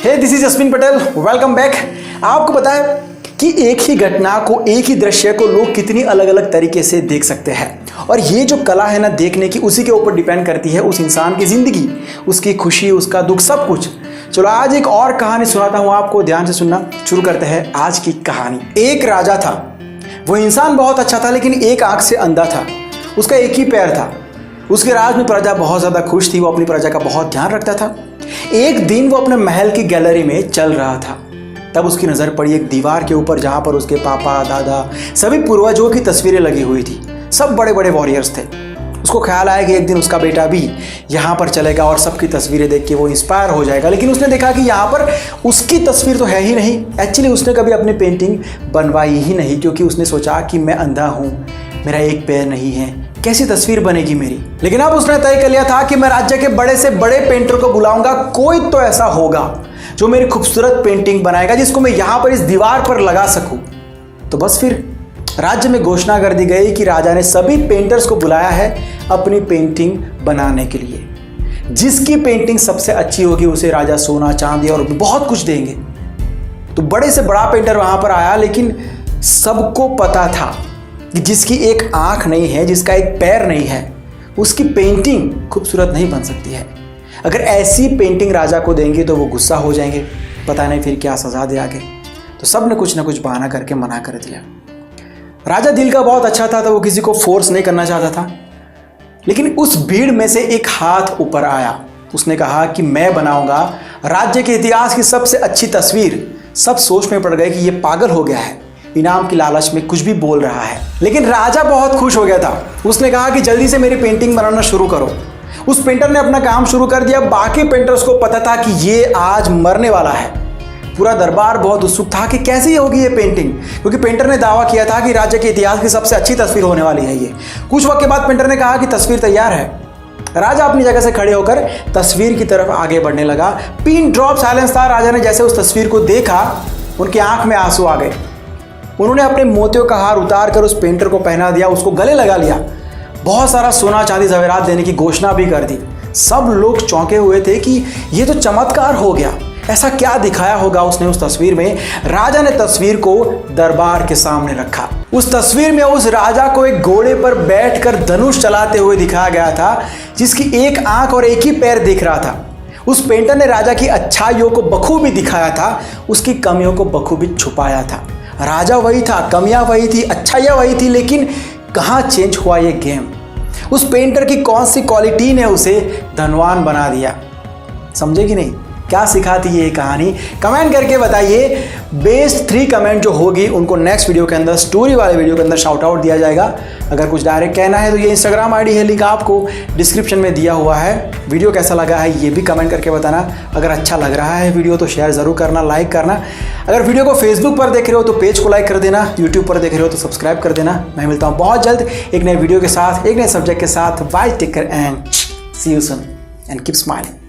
Hey this is Jasmine Patel, welcome back. आपको पता है कि एक ही घटना को, एक ही दृश्य को लोग कितनी अलग अलग तरीके से देख सकते हैं। और ये जो कला है ना देखने की, उसी के ऊपर डिपेंड करती है उस इंसान की ज़िंदगी, उसकी खुशी, उसका दुख, सब कुछ। चलो आज एक और कहानी सुनाता हूँ आपको, ध्यान से सुनना। शुरू करते हैं आज की कहानी। एक राजा था। वो इंसान बहुत अच्छा था, लेकिन एक आंख से अंधा था। उसका एक ही पैर था। उसके राज में प्रजा बहुत ज़्यादा खुश थी। वो अपनी प्रजा का बहुत ध्यान रखता था। एक दिन वो अपने महल की गैलरी में चल रहा था, तब उसकी नज़र पड़ी एक दीवार के ऊपर, जहाँ पर उसके पापा, दादा, सभी पूर्वजों की तस्वीरें लगी हुई थी। सब बड़े बड़े वॉरियर्स थे। उसको ख्याल आया कि एक दिन उसका बेटा भी यहाँ पर चलेगा और सबकी तस्वीरें देख के वो इंस्पायर हो जाएगा। लेकिन उसने देखा कि यहाँ पर उसकी तस्वीर तो है ही नहीं। एक्चुअली उसने कभी अपनी पेंटिंग बनवाई ही नहीं, क्योंकि उसने सोचा कि मैं अंधा हूँ, मेरा एक पैर नहीं है, कैसी तस्वीर बनेगी मेरी। लेकिन अब उसने तय कर लिया था कि मैं राज्य के बड़े से बड़े पेंटर को बुलाऊंगा। कोई तो ऐसा होगा जो मेरी खूबसूरत पेंटिंग बनाएगा, जिसको मैं यहाँ पर इस दीवार पर लगा सकूं। तो बस फिर राज्य में घोषणा कर दी गई कि राजा ने सभी पेंटर्स को बुलाया है अपनी पेंटिंग बनाने के लिए। जिसकी पेंटिंग सबसे अच्छी होगी उसे राजा सोना, चांदी और बहुत कुछ देंगे। तो बड़े से बड़ा पेंटर वहां पर आया, लेकिन सबको पता था कि जिसकी एक आंख नहीं है, जिसका एक पैर नहीं है, उसकी पेंटिंग खूबसूरत नहीं बन सकती है। अगर ऐसी पेंटिंग राजा को देंगे तो वो गुस्सा हो जाएंगे, पता नहीं फिर क्या सजा दे आगे। तो सब ने कुछ ना कुछ बहाना करके मना कर दिया। राजा दिल का बहुत अच्छा था, तो वो किसी को फोर्स नहीं करना चाहता था। लेकिन उस भीड़ में से एक हाथ ऊपर आया। उसने कहा कि मैं बनाऊंगा राज्य के इतिहास की सबसे अच्छी तस्वीर। सब सोच में पड़ गए कि ये पागल हो गया है, इनाम की लालच में कुछ भी बोल रहा है। लेकिन राजा बहुत खुश हो गया था। उसने कहा कि जल्दी से मेरी पेंटिंग बनाना शुरू करो। उस पेंटर ने अपना काम शुरू कर दिया। बाकी पेंटर्स को पता था कि ये आज मरने वाला है। पूरा दरबार बहुत उत्सुक था कि कैसी होगी ये पेंटिंग, क्योंकि पेंटर ने दावा किया था कि राज्य के इतिहास की सबसे अच्छी तस्वीर होने वाली है ये। कुछ वक्त के बाद पेंटर ने कहा कि तस्वीर तैयार है। राजा अपनी जगह से खड़े होकर तस्वीर की तरफ आगे बढ़ने लगा। पिन ड्रॉप साइलेंस था। राजा ने जैसे उस तस्वीर को देखा, उनकी आंख में आंसू आ गए। उन्होंने अपने मोतियों का हार उतार कर उस पेंटर को पहना दिया, उसको गले लगा लिया। बहुत सारा सोना चांदी ज़ेवरात देने की घोषणा भी कर दी। सब लोग चौंके हुए थे कि ये तो चमत्कार हो गया। ऐसा क्या दिखाया होगा उसने उस तस्वीर में। राजा ने तस्वीर को दरबार के सामने रखा। उस तस्वीर में उस राजा को एक घोड़े पर बैठकर धनुष चलाते हुए दिखाया गया था, जिसकी एक आंख और एक ही पैर दिख रहा था। उस पेंटर ने राजा की अच्छाइयों को बखूबी दिखाया था, उसकी कमियों को बखूबी छुपाया था। राजा वही था, कमियां वही थी, अच्छाइयाँ वही थी, लेकिन कहाँ चेंज हुआ ये गेम। उस पेंटर की कौन सी क्वालिटी ने उसे धनवान बना दिया। समझे कि नहीं? क्या सिखाती है ये कहानी? कमेंट करके बताइए। बेस्ट 3 कमेंट जो होगी उनको नेक्स्ट वीडियो के अंदर, स्टोरी वाले वीडियो के अंदर शाउट आउट दिया जाएगा। अगर कुछ डायरेक्ट कहना है तो ये इंस्टाग्राम आईडी है, लिंक आपको डिस्क्रिप्शन में दिया हुआ है। वीडियो कैसा लगा है ये भी कमेंट करके बताना। अगर अच्छा लग रहा है वीडियो तो शेयर ज़रूर करना, लाइक करना। अगर वीडियो को फेसबुक पर देख रहे हो तो पेज को लाइक कर देना, यूट्यूब पर देख रहे हो तो सब्सक्राइब कर देना। मैं मिलता हूँ बहुत जल्द एक नए वीडियो के साथ, एक नए सब्जेक्ट के साथ। Bye, take care and see you soon and keep smiling.